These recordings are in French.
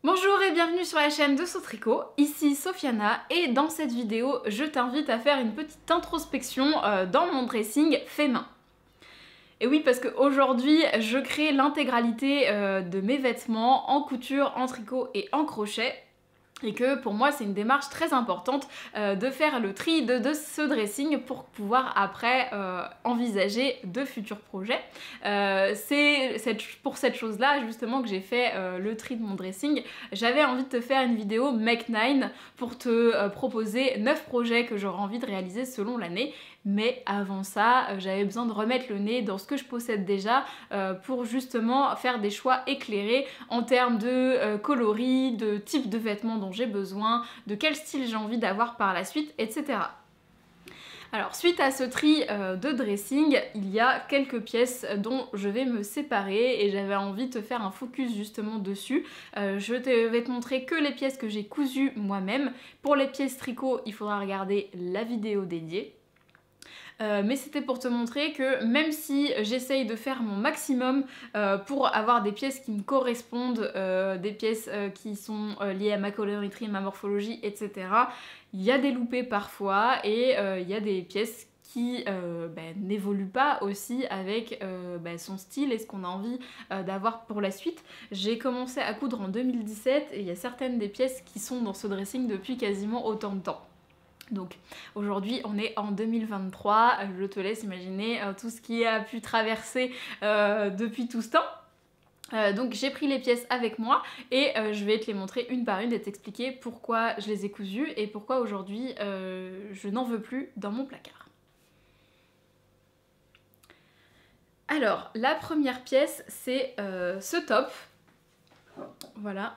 Bonjour et bienvenue sur la chaîne de Sotricot, ici Sofiana et dans cette vidéo je t'invite à faire une petite introspection dans mon dressing fait main. Et oui, parce qu'aujourd'hui je crée l'intégralité de mes vêtements en couture, en tricot et en crochet. Et que pour moi c'est une démarche très importante de faire le tri de ce dressing pour pouvoir après envisager de futurs projets. C'est pour cette chose là justement que j'ai fait le tri de mon dressing. J'avais envie de te faire une vidéo Make 9 pour te proposer 9 projets que j'aurais envie de réaliser selon l'année. Mais avant ça, j'avais besoin de remettre le nez dans ce que je possède déjà pour justement faire des choix éclairés en termes de coloris, de type de vêtements dont j'ai besoin, de quel style j'ai envie d'avoir par la suite, etc. Alors suite à ce tri de dressing, il y a quelques pièces dont je vais me séparer et j'avais envie de te faire un focus justement dessus. Je vais te montrer que les pièces que j'ai cousues moi-même. Pour les pièces tricot, il faudra regarder la vidéo dédiée. Mais c'était pour te montrer que même si j'essaye de faire mon maximum pour avoir des pièces qui me correspondent, des pièces qui sont liées à ma colorimétrie, ma morphologie, etc., il y a des loupés parfois et il y a des pièces qui n'évoluent pas aussi avec son style et ce qu'on a envie d'avoir pour la suite. J'ai commencé à coudre en 2017 et il y a certaines des pièces qui sont dans ce dressing depuis quasiment autant de temps. Donc aujourd'hui on est en 2023, je te laisse imaginer tout ce qui a pu traverser depuis tout ce temps. Donc j'ai pris les pièces avec moi et je vais te les montrer une par une et t'expliquer pourquoi je les ai cousues et pourquoi aujourd'hui je n'en veux plus dans mon placard. Alors la première pièce c'est ce top, voilà,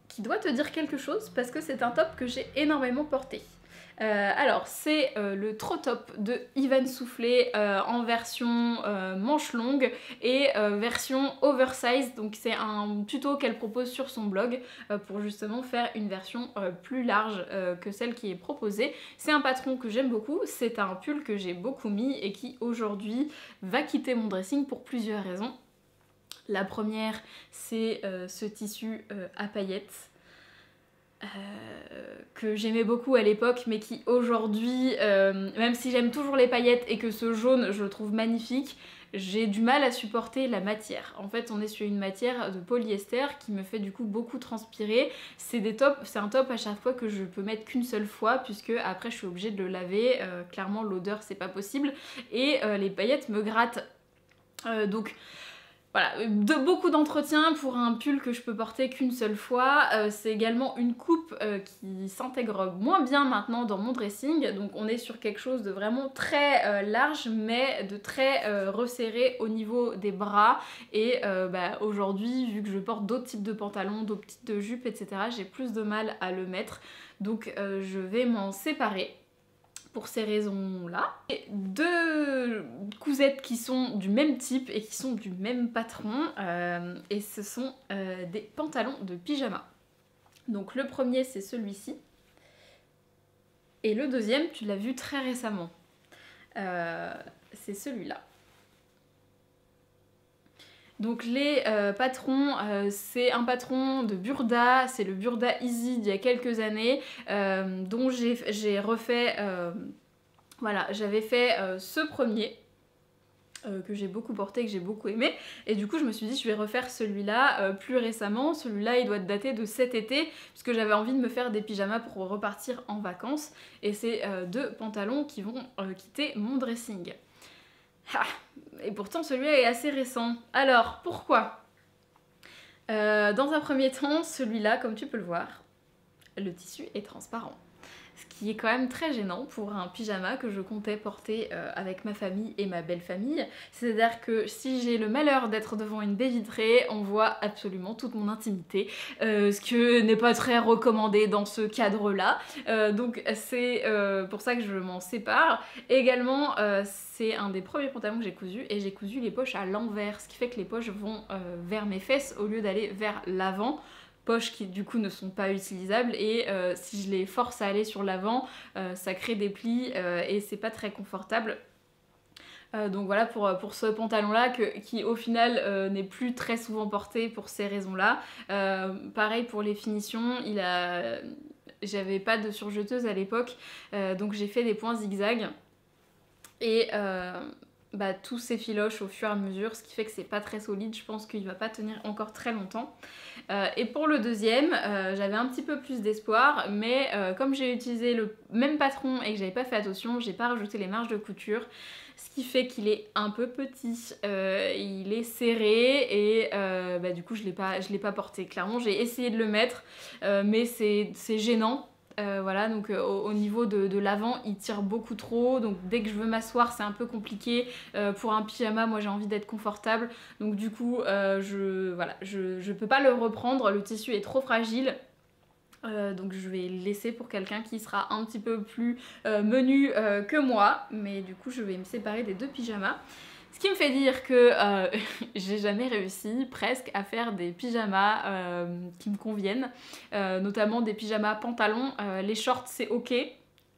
qui doit te dire quelque chose parce que c'est un top que j'ai énormément porté. Alors c'est le Trop Top de Yvan Soufflé en version manche longue et version oversize, donc c'est un tuto qu'elle propose sur son blog pour justement faire une version plus large que celle qui est proposée. C'est un patron que j'aime beaucoup, c'est un pull que j'ai beaucoup mis et qui aujourd'hui va quitter mon dressing pour plusieurs raisons. La première c'est ce tissu à paillettes. Que j'aimais beaucoup à l'époque mais qui aujourd'hui, même si j'aime toujours les paillettes et que ce jaune je le trouve magnifique, j'ai du mal à supporter la matière. En fait on est sur une matière de polyester qui me fait du coup beaucoup transpirer. C'est un top à chaque fois que je peux mettre qu'une seule fois puisque après je suis obligée de le laver, clairement l'odeur c'est pas possible et les paillettes me grattent. Donc voilà, beaucoup d'entretien pour un pull que je peux porter qu'une seule fois. C'est également une coupe qui s'intègre moins bien maintenant dans mon dressing. Donc on est sur quelque chose de vraiment très large mais de très resserré au niveau des bras. Et aujourd'hui, vu que je porte d'autres types de pantalons, d'autres types de jupes, etc., j'ai plus de mal à le mettre. Donc je vais m'en séparer pour ces raisons-là. Deux cousettes qui sont du même type et qui sont du même patron, et ce sont des pantalons de pyjama. Donc le premier c'est celui-ci, et le deuxième tu l'as vu très récemment, c'est celui-là. Donc les patrons, c'est un patron de Burda, c'est le Burda Easy d'il y a quelques années, dont j'ai refait, voilà, j'avais fait ce premier, que j'ai beaucoup porté, que j'ai beaucoup aimé, et du coup je me suis dit je vais refaire celui-là plus récemment. Celui-là il doit dater de cet été, puisque j'avais envie de me faire des pyjamas pour repartir en vacances, et c'est deux pantalons qui vont quitter mon dressing. Ah, et pourtant celui-là est assez récent. Alors pourquoi? Dans un premier temps, celui-là, comme tu peux le voir, le tissu est transparent. Ce qui est quand même très gênant pour un pyjama que je comptais porter avec ma famille et ma belle famille. C'est-à-dire que si j'ai le malheur d'être devant une baie vitrée, on voit absolument toute mon intimité, ce que n'est pas très recommandé dans ce cadre-là. Donc c'est pour ça que je m'en sépare. Et également, c'est un des premiers pantalons que j'ai cousu, et j'ai cousu les poches à l'envers, ce qui fait que les poches vont vers mes fesses au lieu d'aller vers l'avant. Poches qui du coup ne sont pas utilisables, et si je les force à aller sur l'avant, ça crée des plis et c'est pas très confortable. Donc voilà pour ce pantalon là qui au final n'est plus très souvent porté pour ces raisons là. Pareil pour les finitions, j'avais pas de surjeteuse à l'époque, donc j'ai fait des points zigzag et tout s'effiloche au fur et à mesure, ce qui fait que c'est pas très solide. Je pense qu'il va pas tenir encore très longtemps. Et pour le deuxième, j'avais un petit peu plus d'espoir, mais comme j'ai utilisé le même patron et que j'avais pas fait attention, j'ai pas rajouté les marges de couture, ce qui fait qu'il est un peu petit, il est serré et du coup je l'ai pas porté. Clairement j'ai essayé de le mettre, mais c'est gênant. Voilà, donc au niveau de l'avant, il tire beaucoup trop, donc dès que je veux m'asseoir, c'est un peu compliqué. Pour un pyjama, moi j'ai envie d'être confortable, donc du coup, je peux pas le reprendre, le tissu est trop fragile. Donc je vais le laisser pour quelqu'un qui sera un petit peu plus menu que moi, mais du coup je vais me séparer des deux pyjamas. Ce qui me fait dire que j'ai jamais réussi presque à faire des pyjamas qui me conviennent, notamment des pyjamas pantalons. Les shorts c'est ok,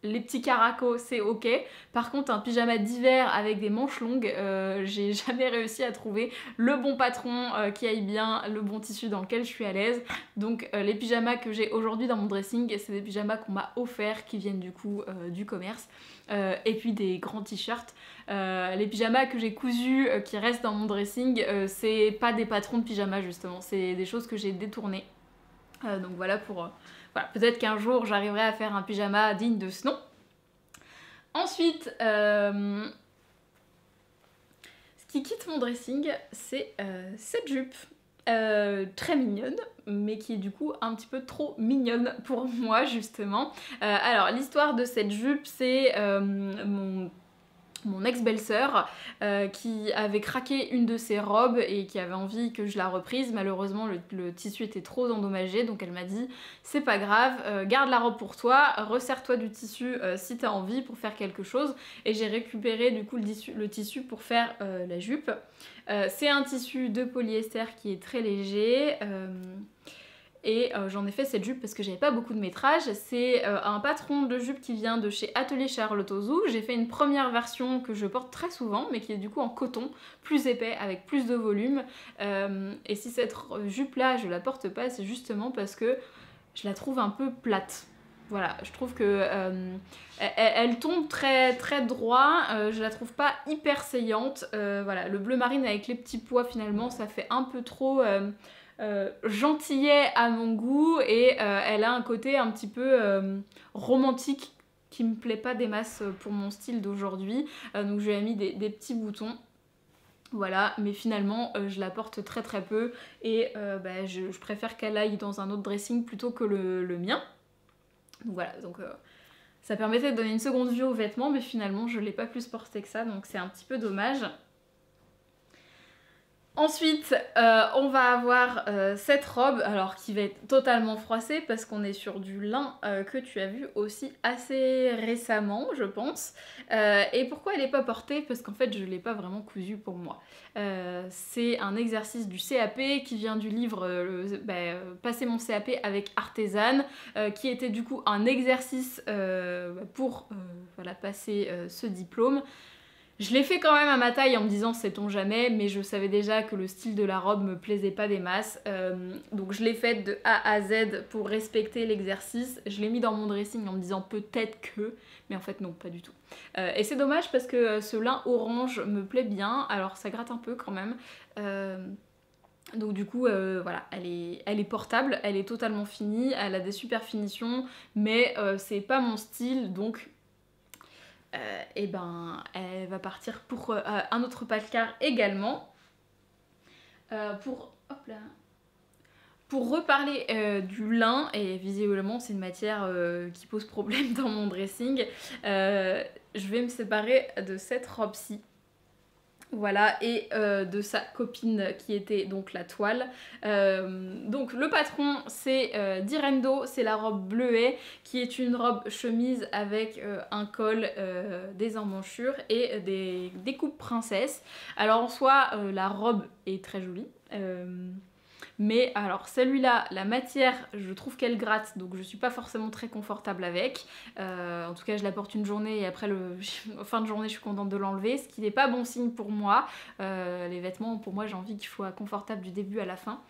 les petits caracos c'est ok, par contre un pyjama d'hiver avec des manches longues, j'ai jamais réussi à trouver le bon patron qui aille bien, le bon tissu dans lequel je suis à l'aise. Donc les pyjamas que j'ai aujourd'hui dans mon dressing, c'est des pyjamas qu'on m'a offerts, qui viennent du coup du commerce, et puis des grands t-shirts. Les pyjamas que j'ai cousus qui restent dans mon dressing, c'est pas des patrons de pyjamas justement, c'est des choses que j'ai détournées. Donc voilà voilà, peut-être qu'un jour j'arriverai à faire un pyjama digne de ce nom. Ensuite, ce qui quitte mon dressing, c'est cette jupe. Très mignonne, mais qui est du coup un petit peu trop mignonne pour moi justement. Alors l'histoire de cette jupe, c'est mon ex-belle-sœur qui avait craqué une de ses robes et qui avait envie que je la reprise. Malheureusement le tissu était trop endommagé, donc elle m'a dit c'est pas grave, garde la robe pour toi, resserre-toi du tissu si t'as envie pour faire quelque chose. Et j'ai récupéré du coup le tissu pour faire la jupe. C'est un tissu de polyester qui est très léger. Et j'en ai fait cette jupe parce que j'avais pas beaucoup de métrage. C'est un patron de jupe qui vient de chez Atelier Charlotte Ozou. J'ai fait une première version que je porte très souvent, mais qui est du coup en coton, plus épais, avec plus de volume. Et si cette jupe là je la porte pas, c'est justement parce que je la trouve un peu plate. Voilà, je trouve que elle tombe très très droit, je la trouve pas hyper saillante. Voilà, le bleu marine avec les petits pois finalement, ça fait un peu trop gentillet à mon goût, et elle a un côté un petit peu romantique qui me plaît pas des masses pour mon style d'aujourd'hui. Donc je lui ai mis des petits boutons. Voilà, mais finalement je la porte très très peu et je préfère qu'elle aille dans un autre dressing plutôt que le mien. Donc voilà, donc ça permettait de donner une seconde vue aux vêtements, mais finalement je l'ai pas plus porté que ça, donc c'est un petit peu dommage. Ensuite, on va avoir cette robe, alors qui va être totalement froissée parce qu'on est sur du lin que tu as vu aussi assez récemment, je pense. Et pourquoi elle n'est pas portée? Parce qu'en fait, je ne l'ai pas vraiment cousue pour moi. C'est un exercice du CAP qui vient du livre Passer mon CAP avec artisane, qui était du coup un exercice pour passer ce diplôme. Je l'ai fait quand même à ma taille en me disant sait-on jamais, mais je savais déjà que le style de la robe me plaisait pas des masses, donc je l'ai faite de A à Z pour respecter l'exercice. Je l'ai mis dans mon dressing en me disant peut-être que, mais en fait non, pas du tout. Et c'est dommage parce que ce lin orange me plaît bien, alors ça gratte un peu quand même. Donc du coup, voilà, elle est portable, elle est totalement finie, elle a des super finitions, mais c'est pas mon style, donc et ben elle va partir pour un autre placard également. Pour reparler du lin, et visiblement c'est une matière qui pose problème dans mon dressing, je vais me séparer de cette robe-ci. Voilà, et de sa copine qui était donc la toile. Donc le patron c'est Direndo, c'est la robe bleuée qui est une robe chemise avec un col, des emmanchures et des coupes princesses. Alors en soi la robe est très jolie. mais alors celui-là, la matière, je trouve qu'elle gratte, donc je suis pas forcément très confortable avec. En tout cas je la porte une journée et après fin de journée je suis contente de l'enlever, ce qui n'est pas bon signe pour moi. Les vêtements, pour moi j'ai envie qu'ils soient confortables du début à la fin.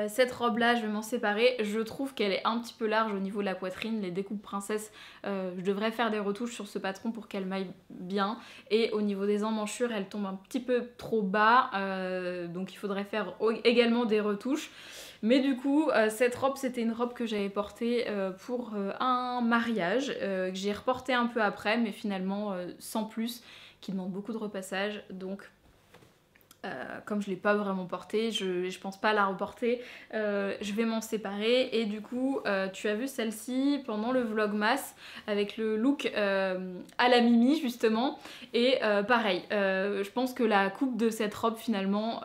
Cette robe là je vais m'en séparer, je trouve qu'elle est un petit peu large au niveau de la poitrine, les découpes princesse, je devrais faire des retouches sur ce patron pour qu'elle m'aille bien, et au niveau des emmanchures elle tombe un petit peu trop bas, donc il faudrait faire également des retouches. Mais du coup cette robe c'était une robe que j'avais portée pour un mariage, que j'ai reporté un peu après mais finalement sans plus, qui demande beaucoup de repassage, donc comme je l'ai pas vraiment portée, je pense pas la reporter, je vais m'en séparer. Et du coup tu as vu celle-ci pendant le vlogmas avec le look à la Mimi justement, et pareil, je pense que la coupe de cette robe finalement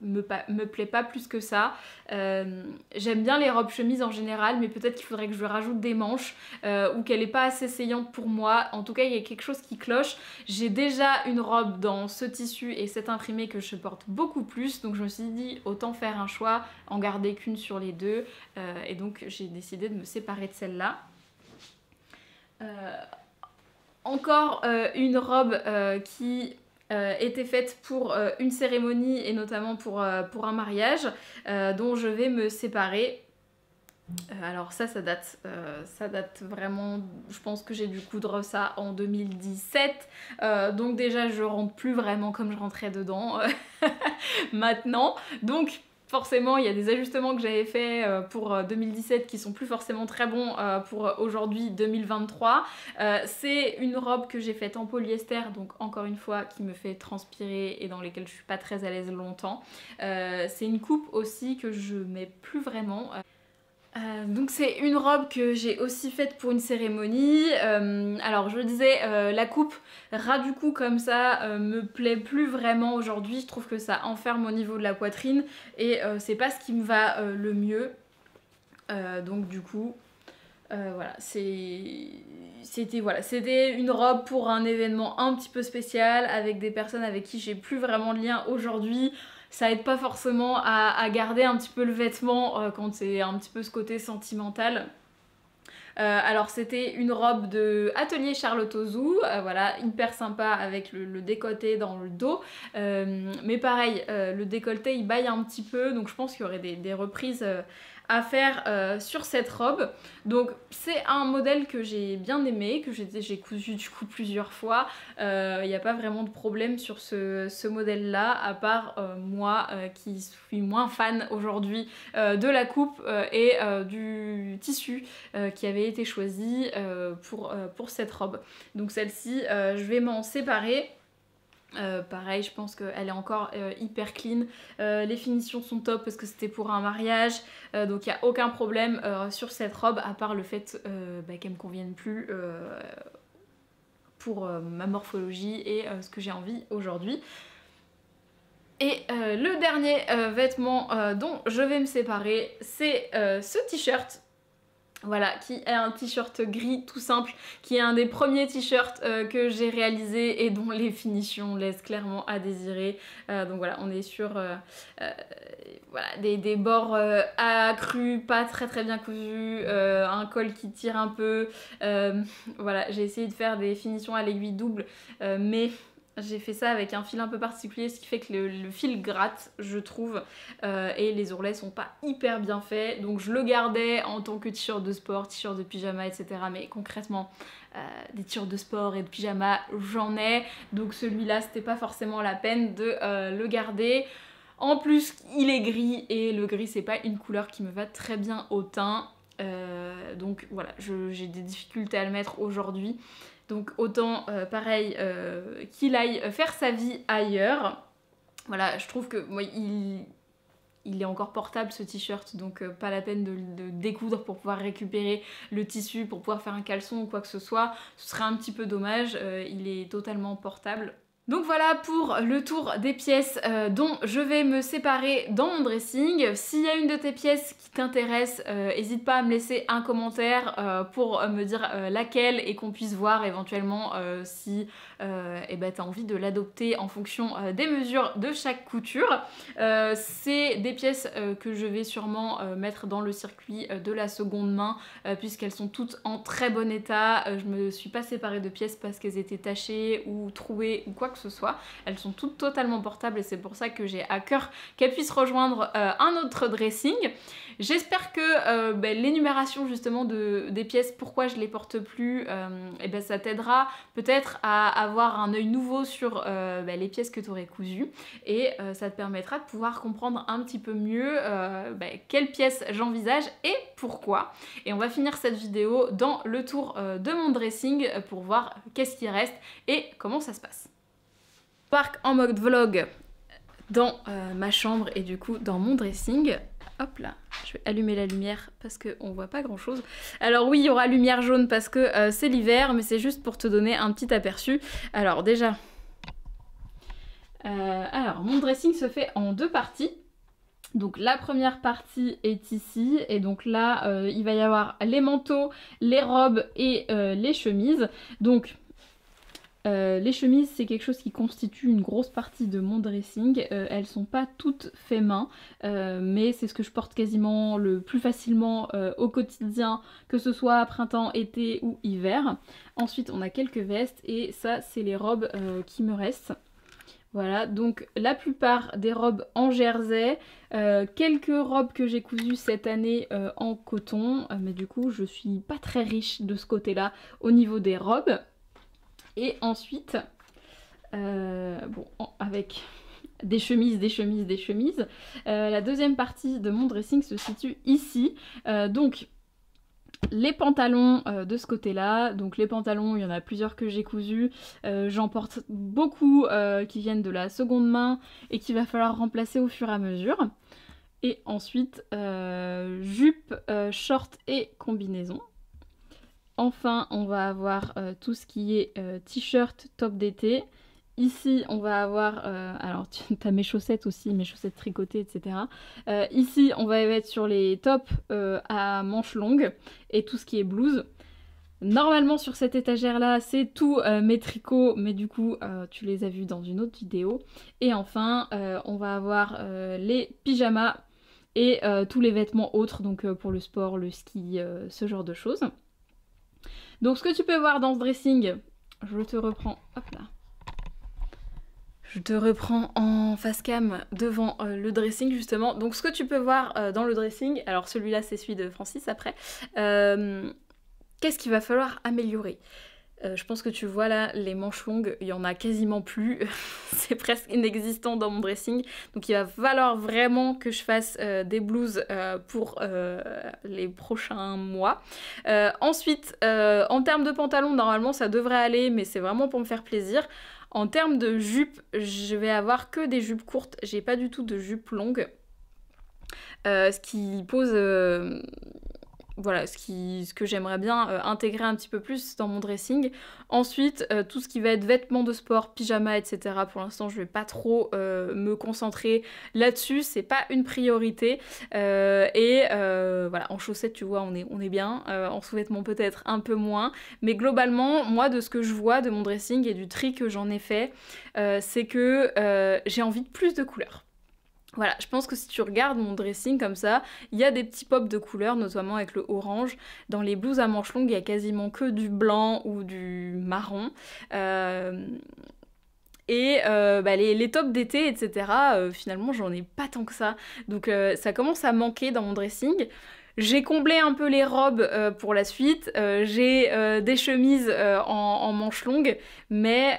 me plaît pas plus que ça. J'aime bien les robes chemises en général, mais peut-être qu'il faudrait que je rajoute des manches ou qu'elle est pas assez saillante pour moi. En tout cas il y a quelque chose qui cloche. J'ai déjà une robe dans ce tissu et cet imprimé que je porte beaucoup plus, donc je me suis dit autant faire un choix, en garder qu'une sur les deux, et donc j'ai décidé de me séparer de celle-là. Encore une robe qui était faite pour une cérémonie et notamment pour un mariage, dont je vais me séparer. Alors ça date vraiment, je pense que j'ai dû coudre ça en 2017, donc déjà je rentre plus vraiment comme je rentrais dedans maintenant, donc forcément il y a des ajustements que j'avais fait pour 2017 qui sont plus forcément très bons pour aujourd'hui 2023. C'est une robe que j'ai faite en polyester, donc encore une fois qui me fait transpirer et dans lesquelles je suis pas très à l'aise longtemps. C'est une coupe aussi que je mets plus vraiment. Donc c'est une robe que j'ai aussi faite pour une cérémonie. Alors je le disais, la coupe ras du cou comme ça me plaît plus vraiment aujourd'hui. Je trouve que ça enferme au niveau de la poitrine et c'est pas ce qui me va le mieux. Donc du coup voilà, c'était une robe pour un événement un petit peu spécial avec des personnes avec qui j'ai plus vraiment de lien aujourd'hui. Ça aide pas forcément à garder un petit peu le vêtement quand c'est un petit peu ce côté sentimental. Alors c'était une robe de Atelier Charlotte Ozou, voilà, hyper sympa avec le décolleté dans le dos, mais pareil, le décolleté il baille un petit peu, donc je pense qu'il y aurait des reprises à faire sur cette robe. Donc c'est un modèle que j'ai bien aimé, que j'ai cousu du coup plusieurs fois. Il n'y a pas vraiment de problème sur ce modèle là, à part moi qui suis moins fan aujourd'hui de la coupe et du tissu qui avait été choisi pour cette robe. Donc celle-ci je vais m'en séparer. Pareil, je pense qu'elle est encore hyper clean, les finitions sont top parce que c'était pour un mariage, donc il n'y a aucun problème sur cette robe, à part le fait qu'elle me convienne plus pour ma morphologie et ce que j'ai envie aujourd'hui. Et le dernier vêtement dont je vais me séparer, c'est ce t-shirt. Voilà, qui est un t-shirt gris tout simple, qui est un des premiers t-shirts que j'ai réalisé et dont les finitions laissent clairement à désirer. Donc voilà, on est sur voilà, des bords accrus, pas très bien cousus, un col qui tire un peu. Voilà, j'ai essayé de faire des finitions à l'aiguille double, mais j'ai fait ça avec un fil un peu particulier, ce qui fait que le fil gratte, je trouve, et les ourlets sont pas hyper bien faits, donc je le gardais en tant que t-shirt de sport, t-shirt de pyjama, etc. Mais concrètement, des t-shirts de sport et de pyjama, j'en ai, donc celui-là, c'était pas forcément la peine de le garder. En plus, il est gris, et le gris, c'est pas une couleur qui me va très bien au teint, donc voilà, j'ai des difficultés à le mettre aujourd'hui. Donc autant, pareil, qu'il aille faire sa vie ailleurs. Voilà, je trouve que moi, il est encore portable ce t-shirt, donc pas la peine de découdre pour pouvoir récupérer le tissu, pour pouvoir faire un caleçon ou quoi que ce soit. Ce serait un petit peu dommage, il est totalement portable. Donc voilà pour le tour des pièces dont je vais me séparer dans mon dressing. S'il y a une de tes pièces qui t'intéresse, n'hésite pas à me laisser un commentaire pour me dire laquelle et qu'on puisse voir éventuellement si t'as envie de l'adopter en fonction des mesures de chaque couture. C'est des pièces que je vais sûrement mettre dans le circuit de la seconde main puisqu'elles sont toutes en très bon état. Je me suis pas séparée de pièces parce qu'elles étaient tachées ou trouées ou quoi que ce soit. Elles sont toutes totalement portables et c'est pour ça que j'ai à cœur qu'elles puissent rejoindre un autre dressing. J'espère que l'énumération justement des pièces, pourquoi je les porte plus, ça t'aidera peut-être à avoir un œil nouveau sur les pièces que tu aurais cousues et ça te permettra de pouvoir comprendre un petit peu mieux quelles pièces j'envisage et pourquoi. Et on va finir cette vidéo dans le tour de mon dressing pour voir qu'est-ce qui reste et comment ça se passe. Parc en mode vlog dans ma chambre et du coup dans mon dressing. Hop là, je vais allumer la lumière parce qu'on voit pas grand chose. Alors oui, il y aura lumière jaune parce que c'est l'hiver, mais c'est juste pour te donner un petit aperçu. Alors déjà, mon dressing se fait en deux parties. Donc la première partie est ici et donc là il va y avoir les manteaux, les robes et les chemises. Donc les chemises, c'est quelque chose qui constitue une grosse partie de mon dressing. Elles sont pas toutes fait main, mais c'est ce que je porte quasiment le plus facilement au quotidien, que ce soit printemps, été ou hiver. Ensuite, on a quelques vestes et ça, c'est les robes qui me restent. Voilà, donc la plupart des robes en jersey, quelques robes que j'ai cousues cette année en coton, mais du coup, je suis pas très riche de ce côté-là au niveau des robes. Et ensuite, avec des chemises, la deuxième partie de mon dressing se situe ici. Donc, les pantalons de ce côté-là. Donc les pantalons, il y en a plusieurs que j'ai cousus. J'en porte beaucoup qui viennent de la seconde main et qu'il va falloir remplacer au fur et à mesure. Et ensuite, jupe, short et combinaison. Enfin, on va avoir tout ce qui est t-shirt, top d'été. Ici, on va avoir... alors, tu as mes chaussettes aussi, mes chaussettes tricotées, etc. Ici, on va être sur les tops à manches longues et tout ce qui est blouse. Normalement, sur cette étagère-là, c'est tout mes tricots, mais du coup, tu les as vus dans une autre vidéo. Et enfin, on va avoir les pyjamas et tous les vêtements autres, donc pour le sport, le ski, ce genre de choses. Donc ce que tu peux voir dans ce dressing, je te reprends, hop là. Je te reprends en face cam devant le dressing justement. Donc ce que tu peux voir dans le dressing, alors celui-là c'est celui de Francis après, qu'est-ce qu'il va falloir améliorer ? Je pense que tu vois là, les manches longues, il y en a quasiment plus, c'est presque inexistant dans mon dressing, donc il va falloir vraiment que je fasse des blouses pour les prochains mois. Ensuite, en termes de pantalon, normalement ça devrait aller, mais c'est vraiment pour me faire plaisir. En termes de jupe, je vais avoir que des jupes courtes, j'ai pas du tout de jupe longue, ce qui pose... Voilà, ce que j'aimerais bien intégrer un petit peu plus dans mon dressing. Ensuite, tout ce qui va être vêtements de sport, pyjama, etc. Pour l'instant, je vais pas trop me concentrer là-dessus. C'est pas une priorité. Voilà, en chaussettes, tu vois, on est bien. En sous-vêtements, peut-être un peu moins. Mais globalement, moi, de ce que je vois de mon dressing et du tri que j'en ai fait, c'est que j'ai envie de plus de couleurs. Voilà, je pense que si tu regardes mon dressing comme ça, il y a des petits pops de couleurs, notamment avec le orange. Dans les blouses à manches longues, il y a quasiment que du blanc ou du marron. Les tops d'été, etc., finalement, j'en ai pas tant que ça. Donc ça commence à manquer dans mon dressing. J'ai comblé un peu les robes pour la suite. J'ai des chemises en manches longues, mais...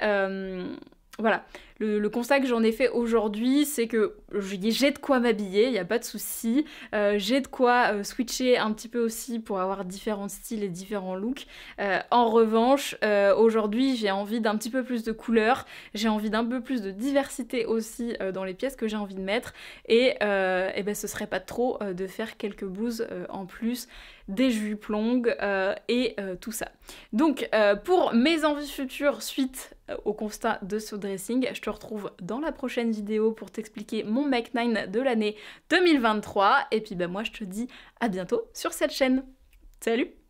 voilà, le constat que j'en ai fait aujourd'hui, c'est que j'ai de quoi m'habiller, il n'y a pas de souci. J'ai de quoi switcher un petit peu aussi pour avoir différents styles et différents looks. En revanche, aujourd'hui, j'ai envie d'un petit peu plus de couleurs, j'ai envie d'un peu plus de diversité aussi dans les pièces que j'ai envie de mettre. Et ben, ce serait pas trop de faire quelques blouses en plus, des jupes longues et tout ça. Donc pour mes envies futures suite au constat de ce dressing, je te retrouve dans la prochaine vidéo pour t'expliquer mon Make 9 de l'année 2023. Et puis bah, moi je te dis à bientôt sur cette chaîne. Salut!